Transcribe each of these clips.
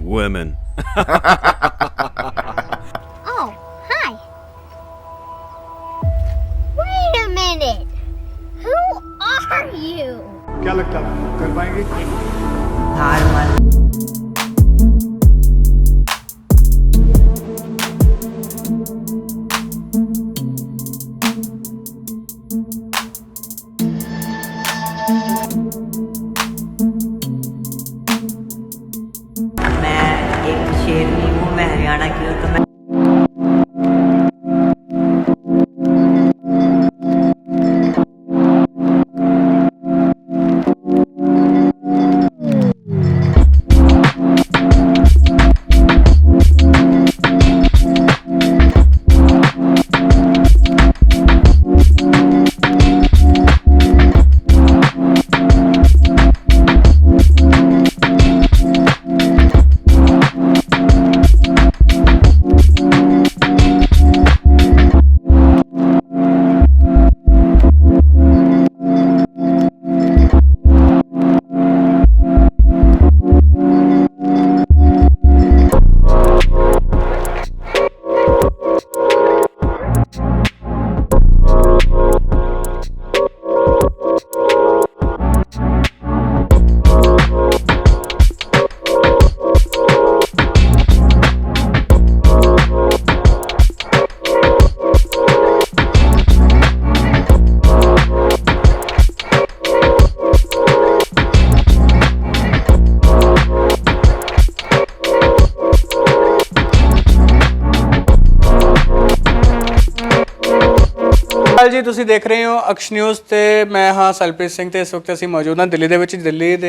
Women. Oh, hi. Wait a minute. Who are you? क्या लगता है कर पाएंगे? हार मान मैं एक शेरनी हूँ, मैं हरियाणा की हूँ, तो मैं ਜੀ ਤੁਸੀਂ ਦੇਖ ਰਹੇ ਹੋ ਅਕਸ਼ ਨਿਊਜ਼ ਤੇ ਮੈਂ ਹਾਂ ਸਲਪ੍ਰੀਤ ਸਿੰਘ ਤੇ ਇਸ ਵਕਤ ਅਸੀਂ ਮੌਜੂਦ ਹਾਂ ਦਿੱਲੀ ਦੇ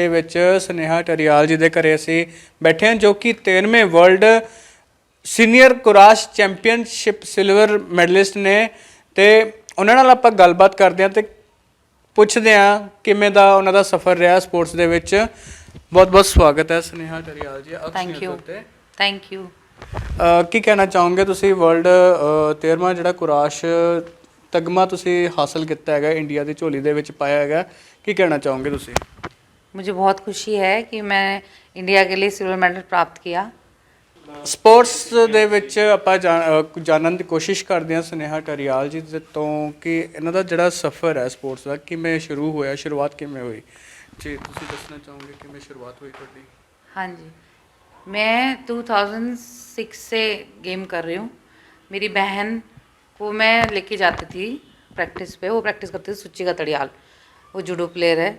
ਵਿੱਚ ਸਨੇਹਾ ਟਰਿਆਲ ਜੀ ਦੇ ਘਰੇ ਅਸੀਂ ਬੈਠੇ ਹਾਂ ਜੋ ਕਿ 13ਵੇਂ world senior kurash championship silver medalist ਨੇ ਤੇ ਉਹਨਾਂ ਨਾਲ ਆਪਾਂ ਗੱਲਬਾਤ ਕਰਦੇ ਹਾਂ ਤੇ ਪੁੱਛਦੇ ਹਾਂ ਕਿਵੇਂ ਦਾ ਉਹਨਾਂ ਦਾ ਸਫ਼ਰ ਰਿਹਾ ਸਪੋਰਟਸ ਦੇ ਵਿੱਚ। ਬਹੁਤ ਬਹੁਤ ਸਵਾਗਤ ਹੈ ਸਨੇਹਾ ਟਰਿਆਲ ਜੀ ਅਕਸ਼ ਨਿਊਜ਼ ਤੇ। Thank you. ਕੀ ਕਹਿਣਾ ਚਾਹੋਗੇ ਤੁਸੀਂ ਵਰਲਡ 13ਵਾਂ ਜਿਹੜਾ ਕੁਰਾਸ਼ तगमा तुसी हासिल किया है इंडिया की झोली दे विच पाया है, की कहना चाहोगे तुसी? मुझे बहुत खुशी है कि मैं इंडिया के लिए सिल्वर मेडल प्राप्त किया। स्पोर्ट्स दे विच आपां जानन दी कोशिश करते हैं सनेहा टरियाल जी तो कि इन्हां दा जिहड़ा सफ़र है स्पोर्ट्स का किवें शुरू होया, शुरुआत किवें हुई जी तुसी दसना चाहोगे किवें शुरुआत हुई तुहाडी? हाँ जी, मैं 2006 से गेम कर रही हूँ। मेरी बहन को मैं लेके जाती थी प्रैक्टिस पे, वो प्रैक्टिस करती थी सुचिका तड़ियाल, वो जूडो प्लेयर है।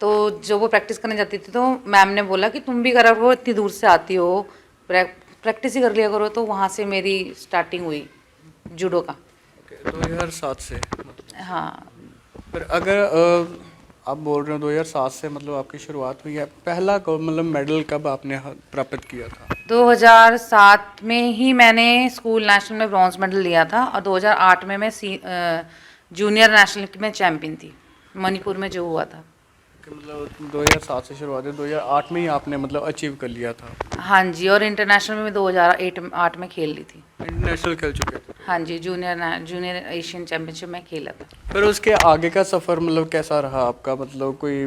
तो जब वो प्रैक्टिस करने जाती थी तो मैम ने बोला कि तुम भी करा करो, इतनी दूर से आती हो, प्रैक्टिस ही कर लिया करो। तो वहाँ से मेरी स्टार्टिंग हुई जूडो का। 2007 से हाँ। पर अगर आप बोल रहे हो 2007 से मतलब आपकी शुरुआत हुई है, पहला मतलब मेडल कब आपने प्राप्त किया था? 2007 में ही मैंने स्कूल नेशनल में ब्रॉन्ज मेडल लिया था और 2008 में मैं जूनियर नेशनल में चैम्पियन थी, मणिपुर में जो हुआ था। मतलब 2007 से शुरुआत है, 2008 में ही आपने मतलब अचीव कर लिया था? हाँ जी, और इंटरनेशनल में 2008 में खेल ली थी। इंटरनेशनल खेल चुके थे? हाँ जी, जूनियर एशियन चैम्पियनशिप में खेला था। फिर उसके आगे का सफ़र मतलब कैसा रहा आपका? मतलब कोई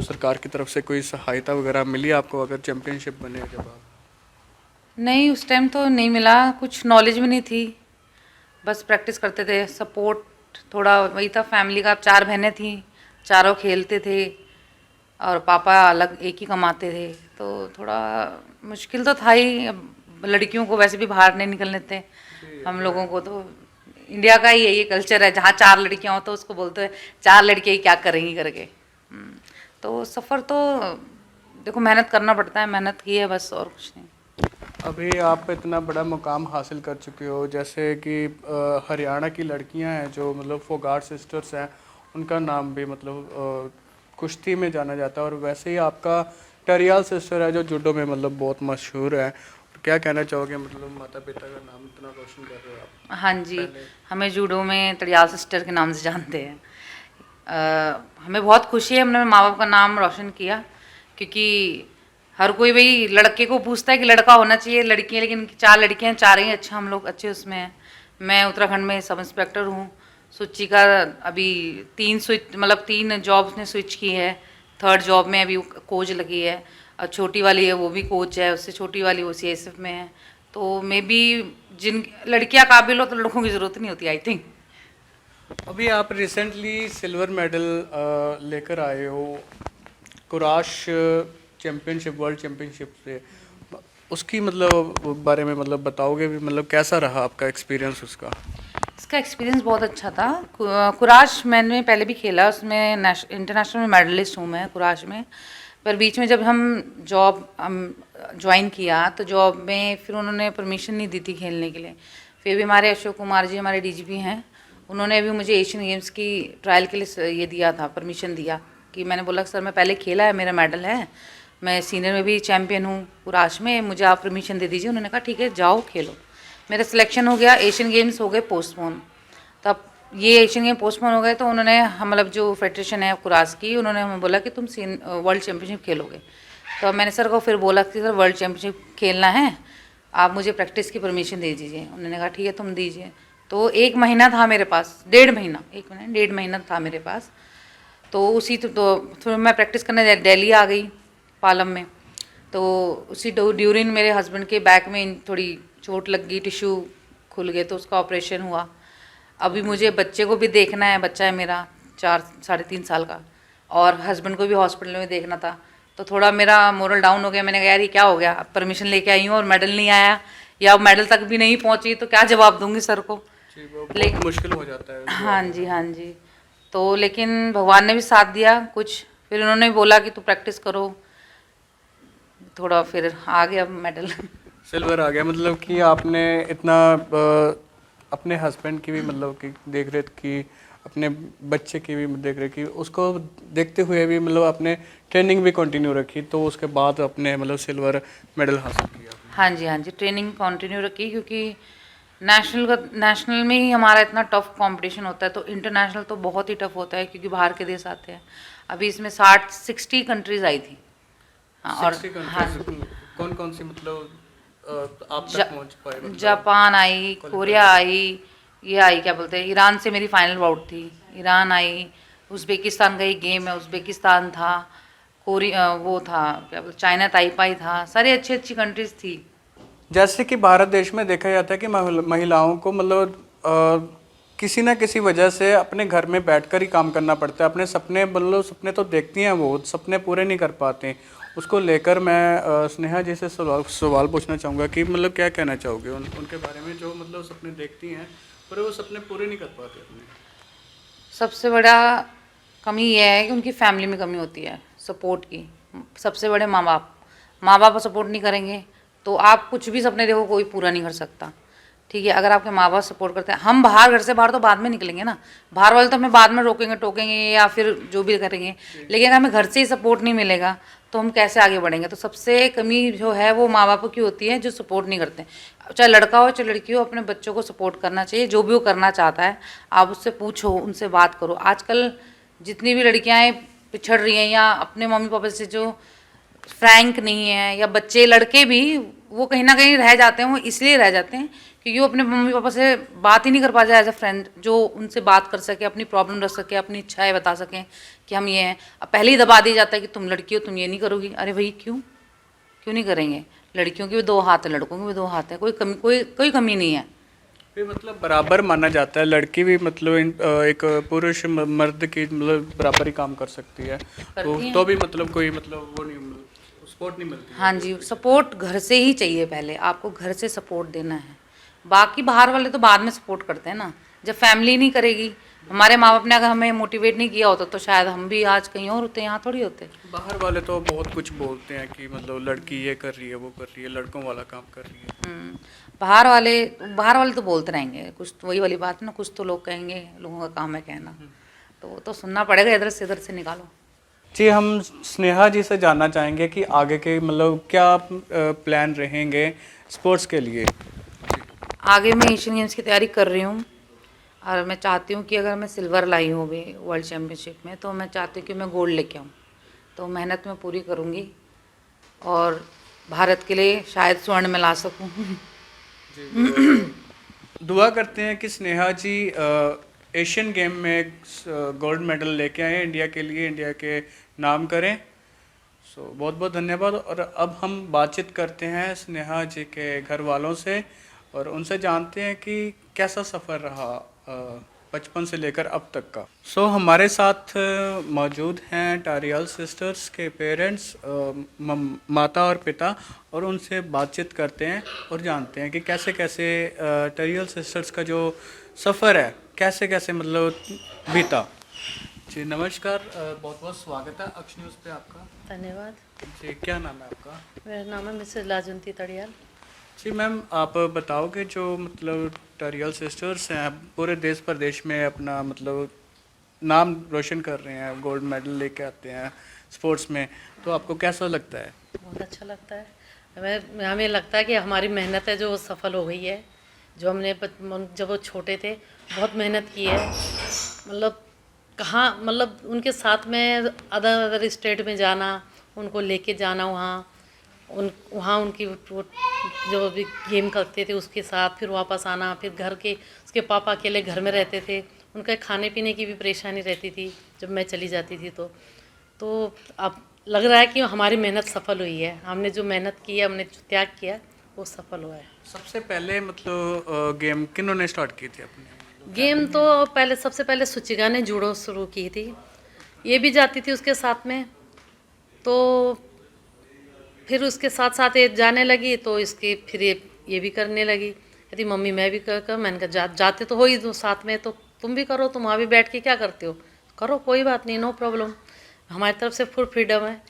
सरकार की तरफ से कोई सहायता वगैरह मिली आपको अगर चैम्पियनशिप बने के बाद? नहीं, उस टाइम तो नहीं मिला, कुछ नॉलेज भी नहीं थी, बस प्रैक्टिस करते थे। सपोर्ट थोड़ा वही था फैमिली का, 4 बहनें थीं, चारों खेलते थे और पापा अलग एक ही कमाते थे, तो थोड़ा मुश्किल तो था ही। लड़कियों को वैसे भी बाहर नहीं निकलने देते, हम लोगों को तो इंडिया का ही यही कल्चर है, जहाँ 4 लड़कियाँ हो तो उसको बोलते हैं 4 लड़कियाँ ही क्या करेंगी करके। तो सफ़र तो देखो मेहनत करना पड़ता है, मेहनत की है बस, और कुछ नहीं। अभी आप इतना बड़ा मुकाम हासिल कर चुके हो, जैसे कि हरियाणा की लड़कियां हैं जो मतलब फोगाट सिस्टर्स हैं, उनका नाम भी मतलब कुश्ती में जाना जाता है, और वैसे ही आपका टरियाल सिस्टर है जो जूडो में मतलब बहुत मशहूर है। क्या कहना चाहोगे मतलब माता पिता का नाम इतना रोशन कर रहे हो आप? हाँ जी, हमें जूडो में टरियाल सिस्टर के नाम से जानते हैं। हमें बहुत खुशी है, हमने माँ बाप का नाम रोशन किया, क्योंकि हर कोई भाई लड़के को पूछता है कि लड़का होना चाहिए, लड़की है, लेकिन 4 लड़कियाँ, 4 ही अच्छा, हम लोग अच्छे उसमें हैं। मैं उत्तराखंड में सब इंस्पेक्टर हूँ। सुची का अभी 3 जॉब्स ने स्विच की है, 3rd जॉब में अभी कोच लगी है। और छोटी वाली है वो भी कोच है, उससे छोटी वाली वो CSF में है। तो मे बी जिन लड़कियां काबिल हो तो लड़कों की ज़रूरत नहीं होती, आई थिंक। अभी आप रिसेंटली सिल्वर मेडल लेकर आए हो कुराश चैम्पियनशिप, वर्ल्ड चैम्पियनशिप से। उसकी मतलब बारे में मतलब बताओगे भी, मतलब कैसा रहा आपका एक्सपीरियंस उसका? इसका एक्सपीरियंस बहुत अच्छा था। कुराश मैंने पहले भी खेला, उसमें इंटरनेशनल में मेडलिस्ट हूँ मैं कुराश में। पर बीच में जब हम जॉब ज्वाइन किया तो जॉब में फिर उन्होंने परमिशन नहीं दी थी खेलने के लिए। फिर भी हमारे अशोक कुमार जी हमारे DGP हैं, उन्होंने अभी मुझे एशियन गेम्स की ट्रायल के लिए ये दिया था, परमिशन दिया। कि मैंने बोला सर मैं पहले खेला है, मेरा मेडल है, मैं सीनियर में भी चैम्पियन हूँ कुराश में, मुझे आप परमिशन दे दीजिए। उन्होंने कहा ठीक है जाओ खेलो। मेरा सिलेक्शन हो गया, एशियन गेम्स हो गए पोस्टपोन। तब ये एशियन गेम पोस्टपोन हो गए तो उन्होंने हम मतलब जो फेडरेशन है कुराश की, उन्होंने हमें बोला कि तुम वर्ल्ड चैम्पियनशिप खेलोगे। तो मैंने सर को फिर बोला कि सर वर्ल्ड चैम्पियनशिप खेलना है, आप मुझे प्रैक्टिस की परमिशन दे दीजिए। उन्होंने कहा ठीक है तुम दीजिए। तो 1 महीना था मेरे पास, 1.5 महीना, 1.5 महीना था मेरे पास। तो उसी तो फिर मैं प्रैक्टिस करने दिल्ली आ गई पालम में। तो उसी ड्यूरिंग मेरे हस्बैंड के बैक में थोड़ी चोट लग गई, टिश्यू खुल गए, तो उसका ऑपरेशन हुआ। अभी मुझे बच्चे को भी देखना है, बच्चा है मेरा 4-3.5 साल का, और हस्बैंड को भी हॉस्पिटल में देखना था। तो थोड़ा मेरा मोरल डाउन हो गया। मैंने कहा यार ये क्या हो गया, अब परमिशन लेके आई हूँ और मेडल नहीं आया, या मेडल तक भी नहीं पहुँची, तो क्या जवाब दूंगी सर को। बहुत मुश्किल हो जाता है। हाँ जी, हाँ जी। तो लेकिन भगवान ने भी साथ दिया कुछ, फिर उन्होंने भी बोला कि तू प्रैक्टिस करो, थोड़ा फिर आ गया मेडल। सिल्वर आ गया, मतलब कि आपने इतना अपने हस्बैंड की भी मतलब कि देख रेख की, अपने बच्चे की भी देख रेख की, उसको देखते हुए भी मतलब आपने ट्रेनिंग भी कंटिन्यू रखी, तो उसके बाद अपने मतलब सिल्वर मेडल हासिल किया। हाँ जी, हाँ जी, ट्रेनिंग कंटिन्यू रखी, क्योंकि नेशनल में ही हमारा इतना टफ कंपटीशन होता है, तो इंटरनेशनल तो बहुत ही टफ होता है, क्योंकि बाहर के देश आते हैं। अभी इसमें 60 कंट्रीज आई थी। हाँ, और 60 हाँ, कौन कौन सी मतलब आप तक पहुंच पाए मतलब? जापान आई, कोरिया आई, ये आई क्या बोलते हैं, ईरान से मेरी फाइनल बाउट थी, ईरान आई, उज़्बेकिस्तान का ही गेम है, उज़्बेकिस्तान था, वो था क्या बोलते, चाइना ताइपाई था, सारी अच्छी अच्छी कंट्रीज थी। जैसे कि भारत देश में देखा जाता है कि महिलाओं को मतलब किसी ना किसी वजह से अपने घर में बैठकर ही काम करना पड़ता है। अपने सपने मतलब सपने तो देखती हैं, वो सपने पूरे नहीं कर पाते। उसको लेकर मैं स्नेहा जी से सवाल पूछना चाहूँगा कि मतलब क्या कहना चाहोगे उनके बारे में, जो मतलब सपने देखती हैं पर वो सपने पूरे नहीं कर पाते अपने? सबसे बड़ा कमी यह है कि उनकी फैमिली में कमी होती है सपोर्ट की। सबसे बड़े माँ बाप सपोर्ट नहीं करेंगे तो आप कुछ भी सपने देखो कोई पूरा नहीं कर सकता। ठीक है, अगर आपके माँ बाप सपोर्ट करते हैं, हम बाहर घर से बाहर तो बाद में निकलेंगे ना, बाहर वाले तो हमें बाद में रोकेंगे टोकेंगे या फिर जो भी करेंगे, लेकिन अगर हमें घर से ही सपोर्ट नहीं मिलेगा तो हम कैसे आगे बढ़ेंगे। तो सबसे कमी जो है वो माँ बाप की होती है, जो सपोर्ट नहीं करते। चाहे लड़का हो चाहे लड़की हो, अपने बच्चों को सपोर्ट करना चाहिए। जो भी वो करना चाहता है आप उससे पूछो, उनसे बात करो। आजकल जितनी भी लड़कियाँ पिछड़ रही हैं या अपने मम्मी पापा से जो फ्रैंक नहीं है, या बच्चे लड़के भी वो कहीं ना कहीं रह जाते हैं, वो इसलिए रह जाते हैं क्योंकि वो अपने मम्मी पापा से बात ही नहीं कर पाते एज अ फ्रेंड, जो उनसे बात कर सके, अपनी प्रॉब्लम रख सके, अपनी इच्छाएं बता सकें कि हम ये हैं। अब पहले ही दबा दिया जाता है कि तुम लड़की हो, तुम ये नहीं करोगी। अरे भाई क्यों नहीं करेंगे? लड़कियों के भी 2 हाथ है, लड़कों के भी 2 हाथ है, कोई कमी नहीं है। फिर मतलब बराबर माना जाता है, लड़की भी मतलब एक पुरुष मर्द की मतलब बराबर ही काम कर सकती है, तो भी मतलब कोई मतलब वो नहीं, सपोर्ट नहीं मिलती। हाँ जी, सपोर्ट घर से ही चाहिए। पहले आपको घर से सपोर्ट देना है, बाकी बाहर वाले तो बाद में सपोर्ट करते हैं ना। जब फैमिली नहीं करेगी, हमारे माँ बाप ने अगर हमें मोटिवेट नहीं किया होता तो शायद हम भी आज कहीं और होते, यहाँ थोड़ी होते। बाहर वाले तो बहुत कुछ बोलते हैं कि मतलब लड़की ये कर रही है, वो कर रही है, लड़कों वाला काम कर रही है। बाहर वाले तो बोलते रहेंगे, कुछ तो वही वाली बात है ना, कुछ तो लोग कहेंगे, लोगों का काम है कहना, तो वो तो सुनना पड़ेगा, इधर से निकालो। जी, हम स्नेहा जी से जानना चाहेंगे कि आगे के मतलब क्या प्लान रहेंगे स्पोर्ट्स के लिए? आगे मैं एशियन गेम्स की तैयारी कर रही हूँ और मैं चाहती हूँ कि अगर मैं सिल्वर लाई हूँ भी वर्ल्ड चैम्पियनशिप में, तो मैं चाहती हूँ कि मैं गोल्ड लेके आऊँ। तो मेहनत मैं पूरी करूँगी और भारत के लिए शायद स्वर्ण में ला सकूँ। दुआ करते हैं कि स्नेहा जी एशियन गेम में गोल्ड मेडल लेके आए इंडिया के लिए, इंडिया के नाम करें। बहुत बहुत धन्यवाद। और अब हम बातचीत करते हैं स्नेहा जी के घर वालों से और उनसे जानते हैं कि कैसा सफ़र रहा बचपन से लेकर अब तक का। हमारे साथ मौजूद हैं टारियल सिस्टर्स के पेरेंट्स, माता और पिता, और उनसे बातचीत करते हैं और जानते हैं कि कैसे कैसे टारियल सिस्टर्स का जो सफ़र है कैसे कैसे मतलब बीता। जी नमस्कार, बहुत बहुत स्वागत है अक्ष न्यूज़ पे आपका। धन्यवाद। जी क्या नाम है आपका? मेरा नाम है मिसेस लाजवंती तड़ियाल। जी मैम, आप बताओगे जो मतलब टारियल सिस्टर्स हैं पूरे देश प्रदेश में अपना मतलब नाम रोशन कर रहे हैं, गोल्ड मेडल लेके आते हैं स्पोर्ट्स में, तो आपको कैसा लगता है? बहुत अच्छा लगता है। हमें लगता है कि हमारी मेहनत है जो वो सफल हो गई है। जो हमने जब वो छोटे थे बहुत मेहनत की है, मतलब कहाँ, मतलब उनके साथ में अदर स्टेट में जाना, उनको लेके जाना वहाँ उनकी वो जो भी गेम करते थे उसके साथ, फिर वापस आना, फिर घर के उसके पापा अकेले घर में रहते थे, उनका खाने पीने की भी परेशानी रहती थी जब मैं चली जाती थी। तो अब लग रहा है कि हमारी मेहनत सफल हुई है। हमने जो मेहनत की है, हमने जो त्याग किया वो सफल हुआ है। सबसे पहले मतलब गेम किन्होंने स्टार्ट की थी अपनी? गेम तो सबसे पहले सुचिका ने जूडो शुरू की थी, ये भी जाती थी उसके साथ में। तो फिर उसके साथ साथ ये जाने लगी तो इसकी फिर ये भी करने लगी। कहती मम्मी मैं भी कर। मैंने कहा जाते तो हो ही दो साथ में, तो तुम भी करो, तुम वहाँ भी बैठ के क्या करते हो, करो कोई बात नहीं, नो प्रॉब्लम। हमारी तरफ से फुल फ्रीडम है,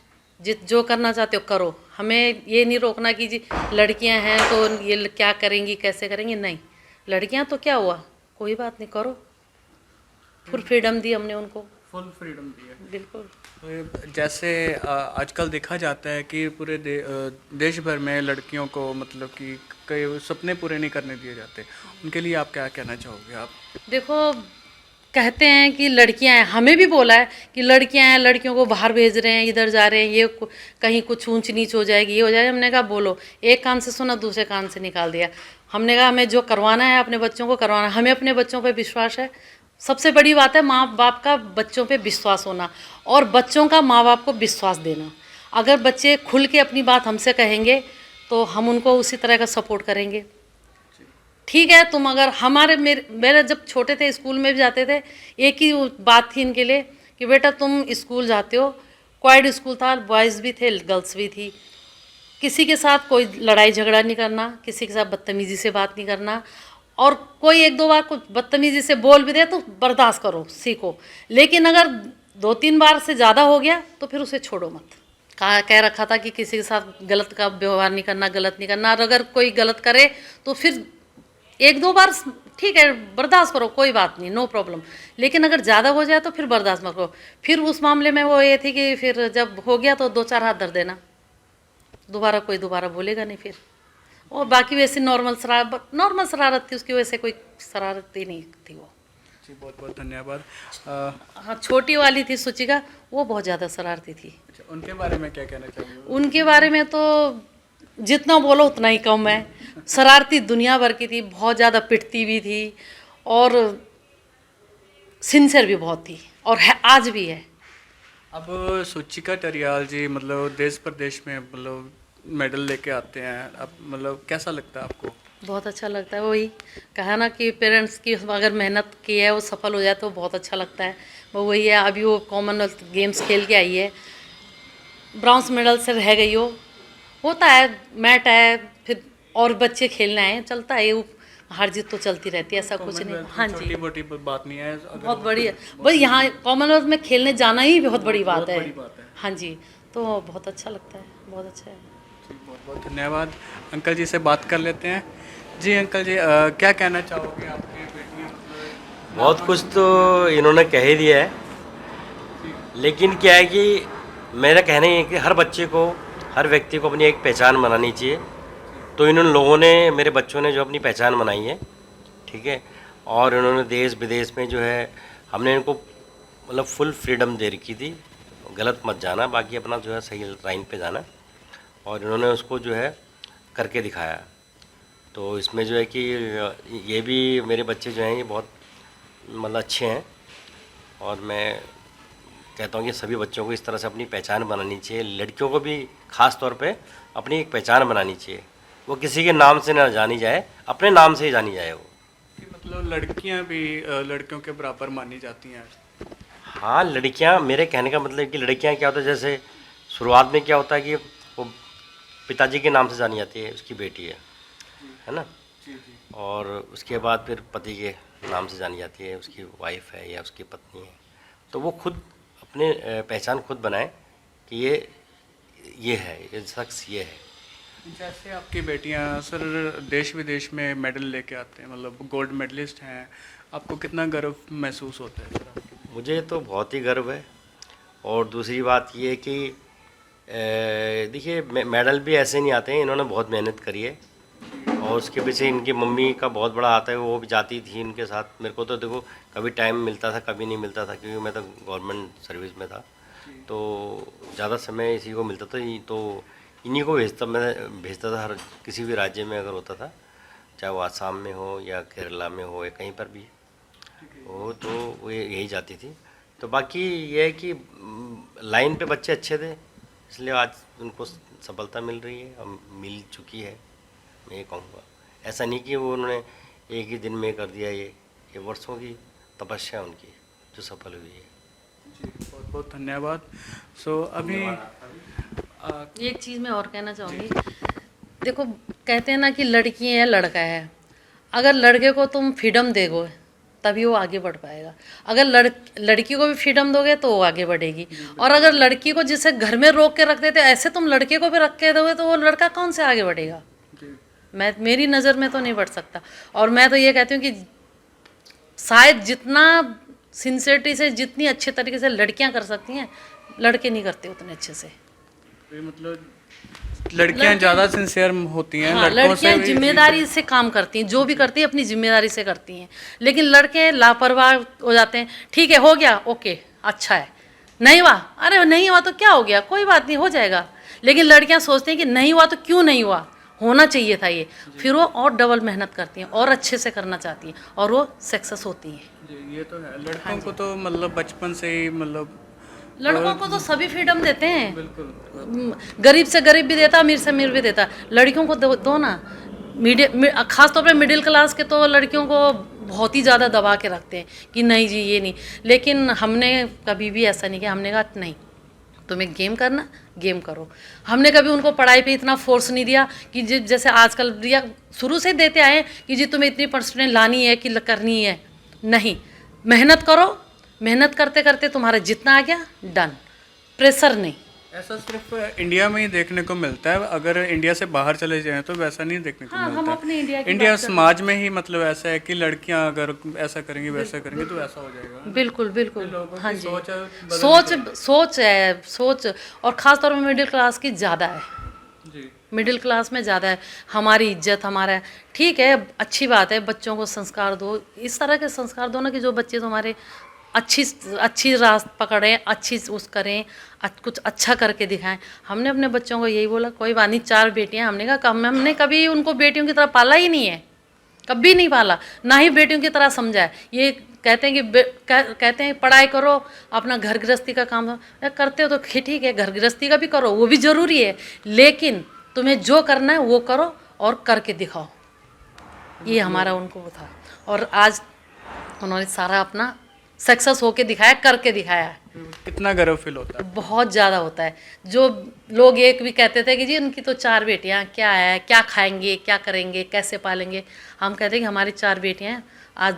जो करना चाहते हो करो। हमें ये नहीं रोकना कि जी लड़कियां हैं तो ये क्या करेंगी कैसे करेंगी, नहीं, लड़कियां तो क्या हुआ, कोई बात नहीं, करो। फुल फ्रीडम दी हमने उनको, फुल फ्रीडम दी है। बिल्कुल। तो जैसे आजकल देखा जाता है कि पूरे देश भर में लड़कियों को मतलब कि कई सपने पूरे नहीं करने दिए जाते, उनके लिए आप क्या कहना चाहोगे आप? देखो कहते हैं कि लड़कियां हैं, हमें भी बोला है कि लड़कियां हैं, लड़कियों को बाहर भेज रहे हैं, इधर जा रहे हैं, ये कहीं कुछ ऊंच नीच हो जाएगी, ये हो जाएगा। हमने कहा बोलो, एक कान से सुना दूसरे कान से निकाल दिया। हमने कहा हमें जो करवाना है अपने बच्चों को करवाना है, हमें अपने बच्चों पर विश्वास है। सबसे बड़ी बात है माँ बाप का बच्चों पे विश्वास होना और बच्चों का माँ बाप को विश्वास देना। अगर बच्चे खुल के अपनी बात हमसे कहेंगे तो हम उनको उसी तरह का सपोर्ट करेंगे। ठीक है, तुम अगर मेरे जब छोटे थे स्कूल में भी जाते थे, एक ही बात थी इनके लिए कि बेटा तुम स्कूल जाते हो, क्वाइड स्कूल था, बॉयज़ भी थे गर्ल्स भी थी, किसी के साथ कोई लड़ाई झगड़ा नहीं करना, किसी के साथ बदतमीज़ी से बात नहीं करना, और कोई एक दो बार कुछ बदतमीज़ी से बोल भी दे तो बर्दाश्त करो, सीखो। लेकिन अगर 2-3 बार से ज़्यादा हो गया तो फिर उसे छोड़ो मत। कह रखा था कि किसी के साथ गलत का व्यवहार नहीं करना, गलत नहीं करना, और अगर कोई गलत करे तो फिर 1-2 बार ठीक है बर्दाश्त करो, कोई बात नहीं, नो प्रॉब्लम। लेकिन अगर ज़्यादा हो जाए तो फिर बर्दाश्त मत करो। फिर उस मामले में वो ये थी कि फिर जब हो गया तो 2-4 हाथ धर देना, दोबारा बोलेगा नहीं फिर। और बाकी वैसे नॉर्मल शरारत थी उसकी, वैसे कोई शरारत ही नहीं थी वो। जी बहुत बहुत धन्यवाद। हाँ, छोटी वाली थी सुचिका, वो बहुत ज़्यादा शरारती थी। अच्छा, उनके बारे में क्या कहना चाहिए? उनके बारे में तो जितना बोलो उतना ही कम है। शरारती दुनिया भर की थी, बहुत ज़्यादा पिटती भी थी और सिंसियर भी बहुत थी, और है आज भी है। अब सुचिका टरियाल जी मतलब देश प्रदेश में मतलब मेडल लेके आते हैं, अब मतलब कैसा लगता है आपको? बहुत अच्छा लगता है। वही कहा ना कि पेरेंट्स की अगर मेहनत की है वो सफल हो जाए तो बहुत अच्छा लगता है। वो वही है, अभी वो कॉमनवेल्थ गेम्स खेल के आई है, ब्रॉन्ज मेडल से रह गई हो, होता है, मैट है, फिर और बच्चे खेलने आए, चलता है, वो हार जीत तो चलती रहती है, ऐसा कुछ नहीं। हाँ जी, छोटी मोटी बात नहीं है, बहुत बड़ी है भाई, यहाँ कॉमनवेल्थ में खेलने जाना ही बहुत बड़ी बात है। हाँ जी, तो बहुत अच्छा लगता है, बहुत अच्छा है। बहुत बहुत धन्यवाद। अंकल जी से बात कर लेते हैं। जी अंकल जी, क्या कहना चाहोगे आपकी बेटी? बहुत कुछ तो इन्होंने कह ही दिया है, लेकिन क्या है कि मेरा कहना ही है कि हर बच्चे को, हर व्यक्ति को अपनी एक पहचान बनानी चाहिए। तो इन लोगों ने, मेरे बच्चों ने जो अपनी पहचान बनाई है, ठीक है, और इन्होंने देश विदेश में जो है हमने इनको मतलब फुल फ्रीडम दे रखी थी, गलत मत जाना, बाकी अपना जो है सही लाइन पे जाना, और इन्होंने उसको जो है करके दिखाया। तो इसमें जो है कि ये भी मेरे बच्चे जो हैं ये बहुत मतलब अच्छे हैं, और मैं कहता हूँ कि सभी बच्चों को इस तरह से अपनी पहचान बनानी चाहिए, लड़कियों को भी ख़ास तौर पे अपनी एक पहचान बनानी चाहिए। वो किसी के नाम से ना जानी जाए, अपने नाम से ही जानी जाए वो। कि मतलब लड़कियां भी लड़कियों के बराबर मानी जाती हैं। हाँ, लड़कियाँ, मेरे कहने का मतलब कि लड़कियाँ क्या होता है, जैसे शुरुआत में क्या होता है कि वो पिताजी के नाम से जानी जाती है, उसकी बेटी है ना, और उसके बाद फिर पति के नाम से जानी जाती है, उसकी वाइफ है या उसकी पत्नी है। तो वो खुद अपने पहचान खुद बनाए कि ये है, ये शख्स ये है। जैसे आपकी बेटियां सर देश विदेश में मेडल लेके आते हैं, मतलब गोल्ड मेडलिस्ट हैं, आपको कितना गर्व महसूस होता है सर आपके? मुझे तो बहुत ही गर्व है। और दूसरी बात ये है कि देखिए मेडल भी ऐसे नहीं आते हैं, इन्होंने बहुत मेहनत करी है और उसके पीछे इनकी मम्मी का बहुत बड़ा हाथ है। वो भी जाती थी इनके साथ। मेरे को तो देखो कभी टाइम मिलता था, कभी नहीं मिलता था, क्योंकि मैं तो गवर्नमेंट सर्विस में था, तो ज़्यादा समय इसी को मिलता था। तो इन्हीं को भेजता था हर किसी भी राज्य में अगर होता था, चाहे वो आसाम में हो या केरला में हो या कहीं पर भी हो, तो वो यही जाती थी। तो बाकी ये है कि लाइन पे बच्चे अच्छे थे, इसलिए आज उनको सफलता मिल रही है, अब मिल चुकी है। मैं ये कहूँगा, ऐसा नहीं कि वो उन्होंने एक ही दिन में कर दिया, ये वर्षों की तपस्या है उनकी जो सफल हुई है। जी बहुत बहुत धन्यवाद। सो अभी एक चीज़ मैं और कहना चाहूँगी, देखो कहते हैं ना कि लड़की है लड़का है, अगर लड़के को तुम फ्रीडम दोगे तभी वो आगे बढ़ पाएगा। अगर लड़की को भी फ्रीडम दोगे तो वो आगे बढ़ेगी। और अगर लड़की को जिसे घर में रोक के रख देते ऐसे तुम लड़के को भी रख के दोगे तो वो लड़का कौन से आगे बढ़ेगा? मेरी नज़र में तो नहीं बढ़ सकता। और मैं तो ये कहती हूँ कि शायद जितना सिंसियरिटी से, जितनी अच्छे तरीके से लड़कियां कर सकती हैं, लड़के नहीं करते उतने अच्छे से। मतलब लड़कियां ज़्यादा सिंसियर होती हैं, हाँ, लड़कों से लड़कियां जिम्मेदारी से काम करती हैं, जो भी करती हैं अपनी जिम्मेदारी से करती हैं। लेकिन लड़के लापरवाह हो जाते हैं। ठीक है, हो गया, ओके, अच्छा है, नहीं हुआ, अरे नहीं हुआ तो क्या हो गया, कोई बात नहीं, हो जाएगा। लेकिन लड़कियां सोचती हैं कि नहीं हुआ तो क्यों नहीं हुआ, होना चाहिए था ये। फिर वो और डबल मेहनत करती हैं और अच्छे से करना चाहती हैं और वो सक्सेस होती हैं। जी, ये तो है। लड़कों को तो मतलब बचपन से ही मतलब लड़कों को तो सभी फ्रीडम देते हैं, बिल्कुल गरीब से गरीब भी देता, अमीर से अमीर भी देता। लड़कियों को दो ना, खास तौर पे मिडिल क्लास के तो लड़कियों को बहुत ही ज़्यादा दबा के रखते हैं कि नहीं जी ये नहीं। लेकिन हमने कभी भी ऐसा नहीं किया, हमने कहा नहीं, तुम्हें गेम करना गेम करो। हमने कभी उनको पढ़ाई पे इतना फोर्स नहीं दिया कि जैसे आजकल दिया, शुरू से देते आए हैं कि जी तुम्हें इतनी परसेंटेज लानी है कि करनी है। नहीं, मेहनत करो, मेहनत करते करते तुम्हारा जितना आ गया डन, प्रेशर नहीं। ऐसा सिर्फ इंडिया में ही देखने को मिलता है, अगर इंडिया से बाहर चले जाएं तो वैसा नहीं देखने को हाँ, हम मिलता अपने इंडिया की इंडिया बात कर रहे समाज में ही मतलब ऐसा है कि लड़कियां अगर ऐसा करेंगी वैसा करेंगी तो ऐसा हो जाएगा। बिल्कुल बिल्कुल, लोगों हाँ की जी, सोच है, सोच और ख़ास तौर में मिडिल क्लास की ज़्यादा है। जी मिडिल क्लास में ज़्यादा है। हमारी इज्जत हमारा, ठीक है, अच्छी बात है, बच्चों को संस्कार दो, इस तरह के संस्कार दो ना कि जो बच्चे तुम्हारे अच्छी रास्ते पकड़ें, अच्छी उस करें, कुछ अच्छा करके दिखाएं। हमने अपने बच्चों को यही बोला, कोई बात नहीं, 4 बेटियां, हमने कहा हमने कभी उनको बेटियों की तरह पाला ही नहीं है, कभी नहीं पाला, ना ही बेटियों की तरह समझा है। ये कहते हैं कि कहते हैं पढ़ाई करो, अपना घर गृहस्थी का काम करते हो तो ठीक है, घर गृहस्थी का भी करो, वो भी ज़रूरी है, लेकिन तुम्हें जो करना है वो करो और करके दिखाओ। ये हमारा उनको वो था। और आज उन्होंने सारा अपना सक्सेस होके दिखाया, करके दिखाया है। कितना गर्व फील होता है? बहुत ज़्यादा होता है। जो लोग एक भी कहते थे कि जी उनकी तो 4 बेटियां, क्या है, क्या खाएंगे, क्या करेंगे, कैसे पालेंगे, हम कहते हैं कि हमारी 4 बेटियां आज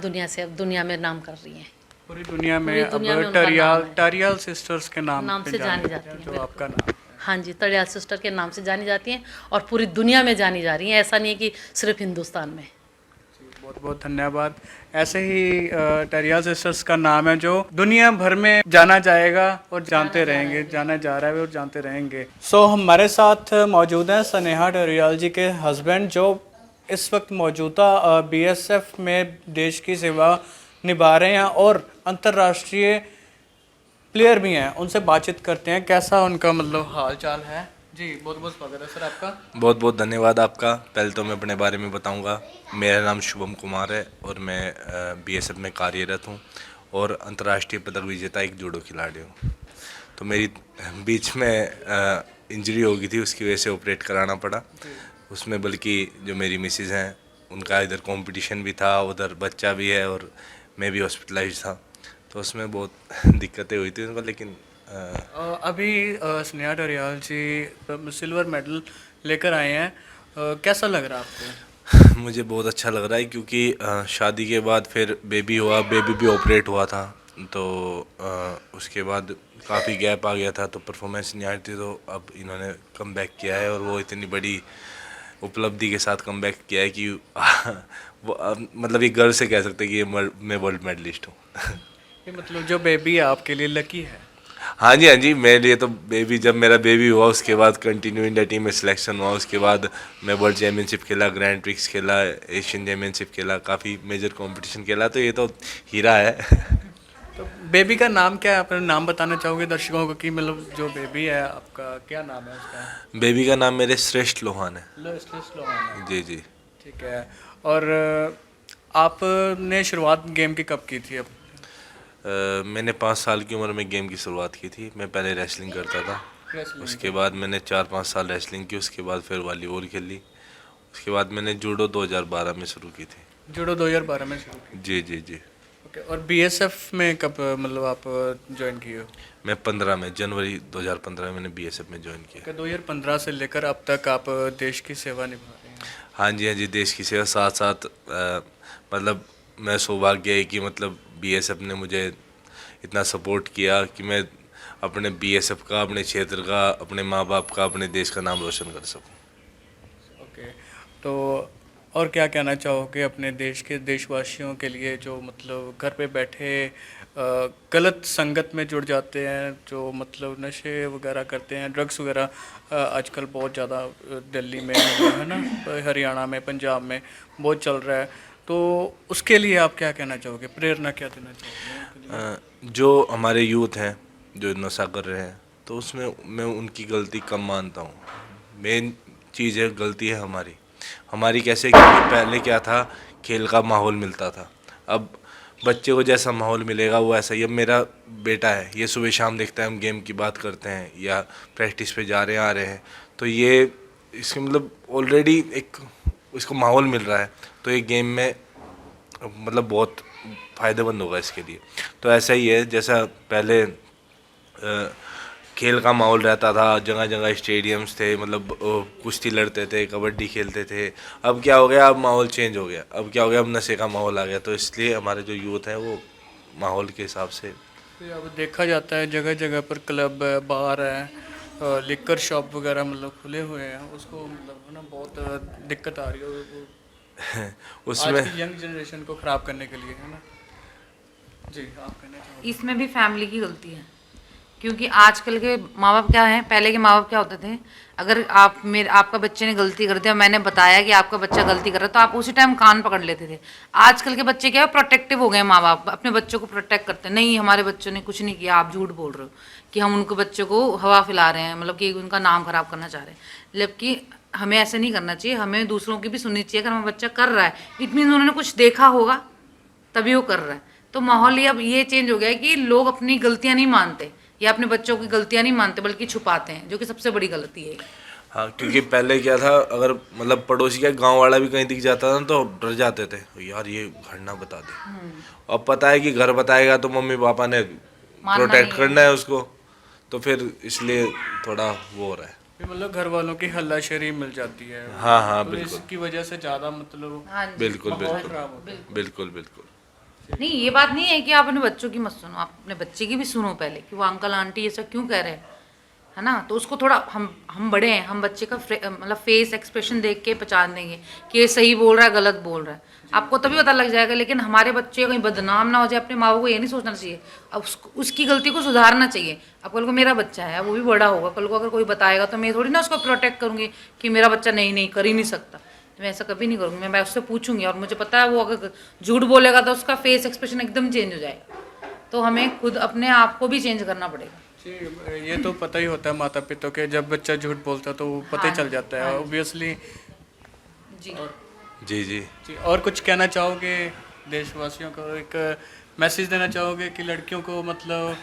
दुनिया में नाम कर रही हैं। पूरी दुनिया में पूरी अब दुनिया में उनका नाम है। टरियाल सिस्टर्स के नाम से पे जानी जाती हैं, हैं, जो आपका नाम है। हाँ जी, तड़ियाल सिस्टर के नाम से जानी जाती हैं और पूरी दुनिया में जानी जा रही हैं। ऐसा नहीं है कि सिर्फ हिंदुस्तान में। बहुत बहुत धन्यवाद। ऐसे ही टरियाल सिस्टर्स का नाम है जो दुनिया भर में जाना जाएगा और जानते रहेंगे, जाना जा रहा है और जानते रहेंगे। सो हमारे साथ मौजूद हैं स्नेहा टरियाल जी के हस्बैंड, जो इस वक्त मौजूदा BSF में देश की सेवा निभा रहे हैं और अंतर्राष्ट्रीय प्लेयर भी हैं। उनसे बातचीत करते हैं, कैसा उनका मतलब हाल चाल है। जी बहुत बहुत स्वागत है सर आपका। बहुत बहुत धन्यवाद आपका। पहले तो मैं अपने बारे में बताऊंगा। मेरा नाम शुभम कुमार है और मैं BSF में कार्यरत हूं और अंतर्राष्ट्रीय पदक विजेता एक जूडो खिलाड़ी हूं। तो मेरी बीच में इंजरी हो गई थी, उसकी वजह से ऑपरेट कराना पड़ा उसमें। बल्कि जो मेरी मिसेज हैं उनका इधर कंपटीशन भी था, उधर बच्चा भी है और मैं भी हॉस्पिटलाइज था, तो उसमें बहुत दिक्कतें हुई थी उनको। लेकिन अभी स्नेहा टरियाल जी सिल्वर मेडल लेकर आए हैं, कैसा लग रहा है आपको? मुझे बहुत अच्छा लग रहा है क्योंकि शादी के बाद फिर बेबी हुआ, बेबी भी ऑपरेट हुआ था, तो उसके बाद काफ़ी गैप आ गया था, तो परफॉर्मेंस नहीं आ रही थी। तो अब इन्होंने कम बैक किया है और वो इतनी बड़ी उपलब्धि के साथ कम बैक किया है कि वो मतलब ये गर्व से कह सकते हैं कि मैं वर्ल्ड मेडलिस्ट हूँ। ये मतलब जो बेबी है आपके लिए लकी है। हाँ जी, हाँ जी, मेरे लिए तो बेबी, जब मेरा बेबी हुआ उसके बाद कंटिन्यू इंडिया टीम में सिलेक्शन हुआ, उसके बाद मैं वर्ल्ड चैम्पियनशिप खेला, ग्रैंड प्रिक्स खेला, एशियन चैम्पियनशिप खेला, काफ़ी मेजर कंपटीशन खेला, तो ये तो हीरा है। तो बेबी का नाम क्या है? अपना नाम बताना चाहोगे दर्शकों को कि मतलब जो बेबी है आपका क्या नाम है उसका? बेबी का नाम मेरे श्रेष्ठ लोहान है। लोहान। जी जी। ठीक है। और आपने शुरुआत गेम की कब की थी? अब मैंने 5 साल की उम्र में गेम की शुरुआत की थी। मैं पहले रेसलिंग करता था, उसके बाद मैंने 4-5 साल रेसलिंग की, उसके बाद फिर वॉलीबॉल खेली, उसके बाद मैंने जूडो 2012 में शुरू की थी। जूडो 2012 में शुरू की। जी जी जी। ओके। और बीएसएफ में कब मतलब आप ज्वाइन किए हो? मैं 15 में, जनवरी 2015 में मैंने बीएसएफ में ज्वाइन किया। 2015 से लेकर अब तक आप देश की सेवा निभा रहे हैं। हाँ जी, हाँ जी, देश की सेवा साथ साथ मतलब मैं सौभाग्य है कि मतलब बीएसएफ ने मुझे इतना सपोर्ट किया कि मैं अपने बीएसएफ का, अपने क्षेत्र का, अपने माँ बाप का, अपने देश का नाम रोशन कर सकूं। ओके। तो और क्या कहना चाहोगे अपने देश के देशवासियों के लिए जो मतलब घर पे बैठे गलत संगत में जुड़ जाते हैं, जो मतलब नशे वगैरह करते हैं, ड्रग्स वगैरह आजकल बहुत ज़्यादा दिल्ली में है ना, हरियाणा में, पंजाब में बहुत चल रहा है, तो उसके लिए आप क्या कहना चाहोगे? प्रेरणा क्या देना चाहोगे? जो हमारे यूथ हैं जो नशा कर रहे हैं, तो उसमें मैं उनकी गलती कम मानता हूँ। मेन चीज़ है, गलती है हमारी कैसे, क्योंकि पहले क्या था, खेल का माहौल मिलता था। अब बच्चे को जैसा माहौल मिलेगा वो ऐसा ही। अब मेरा बेटा है, ये सुबह शाम देखता है, हम गेम की बात करते हैं या प्रैक्टिस पे जा रहे हैं, आ रहे हैं, तो ये इसके मतलब ऑलरेडी एक इसको माहौल मिल रहा है, तो ये गेम में मतलब बहुत फ़ायदेमंद होगा इसके लिए। तो ऐसा ही है, जैसा पहले खेल का माहौल रहता था, जगह जगह स्टेडियम्स थे, मतलब कुश्ती लड़ते थे, कबड्डी खेलते थे। अब क्या हो गया, अब माहौल चेंज हो गया, अब क्या हो गया, अब नशे का माहौल आ गया। तो इसलिए हमारे जो यूथ है वो माहौल के हिसाब से। तो अब देखा जाता है जगह जगह पर क्लब है, बार है, लिकर शॉप वगैरह मतलब खुले हुए हैं, उसको मतलब है ना बहुत दिक्कत आ रही है उसमें आज की यंग जनरेशन को ख़राब करने के लिए, है ना? जी, आप कहना चाहोगे? इसमें भी फैमिली की गलती है, क्योंकि आजकल के माँ बाप क्या हैं, पहले के माँ बाप क्या होते थे, अगर आपका बच्चे ने गलती कर दिया, मैंने बताया कि आपका बच्चा गलती कर रहा है, तो आप उसी टाइम कान पकड़ लेते थे। आजकल के बच्चे क्या है, प्रोटेक्टिव हो गए हैं, माँ बाप अपने बच्चों को प्रोटेक्ट करते हैं। नहीं, हमारे बच्चों ने कुछ नहीं किया, आप झूठ बोल रहे हो कि हम उनको बच्चों को हवा फैला रहे हैं, मतलब कि उनका नाम खराब करना चाह रहे हैं। जबकि हमें ऐसे नहीं करना चाहिए, हमें दूसरों की भी सुननी चाहिए। अगर हमारा बच्चा कर रहा है, इट मीन उन्होंने कुछ देखा होगा तभी वो कर रहा है। तो माहौल ही अब ये चेंज हो गया है कि लोग अपनी गलतियाँ नहीं मानते या अपने बच्चों की गलतियाँ नहीं मानते, बल्कि छुपाते हैं, जो कि सबसे बड़ी गलती है। हाँ, क्योंकि पहले क्या था, अगर मतलब पड़ोसी का गांव वाला भी कहीं दिख जाता था तो डर जाते थे, यार ये घर ना बता दे। अब पता है कि घर बताएगा तो मम्मी पापा ने प्रोटेक्ट करना है उसको, तो फिर इसलिए थोड़ा वो हो रहा है। मतलब घर वालों की हल्लाशेरी मिल जाती है। हाँ हाँ, तो बिल्कुल इसकी वजह से ज़्यादा मतलब बिल्कुल माहौल बिल्कुल खराब होता है। बिल्कुल बिल्कुल। नहीं, ये बात नहीं है कि आप अपने बच्चों की मत सुनो, आप अपने बच्चे की भी सुनो पहले, कि वो अंकल आंटी ये सब क्यों कह रहे हैं, है ना? तो उसको थोड़ा हम बड़े हैं, हम बच्चे का मतलब फेस एक्सप्रेशन देख के पहचान देंगे कि ये सही बोल रहा है, गलत बोल रहा है, आपको तभी पता लग जाएगा। लेकिन हमारे बच्चे कहीं बदनाम ना हो जाए, अपने माँ बाप को ये नहीं सोचना चाहिए, अब उसकी गलती को सुधारना चाहिए। अब कल को मेरा बच्चा है, वो भी बड़ा होगा, कल को अगर कोई बताएगा तो मैं थोड़ी ना उसको प्रोटेक्ट करूँगी कि मेरा बच्चा नहीं कर ही नहीं सकता। मैं ऐसा कभी नहीं करूँगी, मैं उससे पूछूंगी, और मुझे पता है वो अगर झूठ बोलेगा तो उसका फेस एक्सप्रेशन एकदम चेंज हो जाएगा। तो हमें खुद अपने आप को भी चेंज करना पड़ेगा। जी, ये तो पता ही होता है माता पिता के, जब बच्चा झूठ बोलता है तो वो पता ही चल जाता है ऑब्वियसली। जी जी जी। जी, और कुछ कहना चाहोगे देशवासियों को? एक मैसेज देना चाहोगे कि लड़कियों को मतलब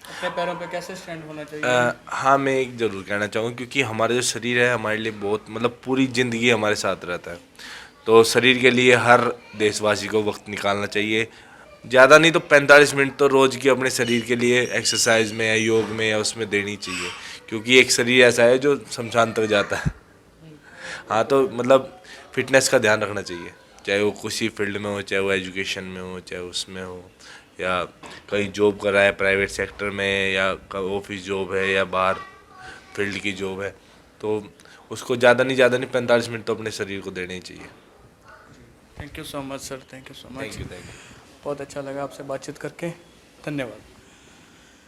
अपने पैरों पे कैसे स्टैंड होना चाहिए? हाँ, मैं एक ज़रूर कहना चाहूँगा, क्योंकि हमारा जो शरीर है हमारे लिए बहुत मतलब पूरी ज़िंदगी हमारे साथ रहता है, तो शरीर के लिए हर देशवासी को वक्त निकालना चाहिए। ज़्यादा नहीं तो 45 मिनट तो रोज़ की अपने शरीर के लिए एक्सरसाइज में या योग में या उसमें देनी चाहिए, क्योंकि एक शरीर ऐसा है जो शमशान तक जाता है। हाँ, तो मतलब फिटनेस का ध्यान रखना चाहिए, चाहे वो किसी फील्ड में हो, चाहे वो एजुकेशन में हो, चाहे उसमें हो, या कहीं जॉब कर रहा है प्राइवेट सेक्टर में, या ऑफिस जॉब है, या बाहर फील्ड की जॉब है, तो उसको ज़्यादा नहीं 45 मिनट तो अपने शरीर को देने ही चाहिए। Thank you so much sir, thank you so much. Thank you. बहुत अच्छा लगा आपसे बातचीत करके, धन्यवाद।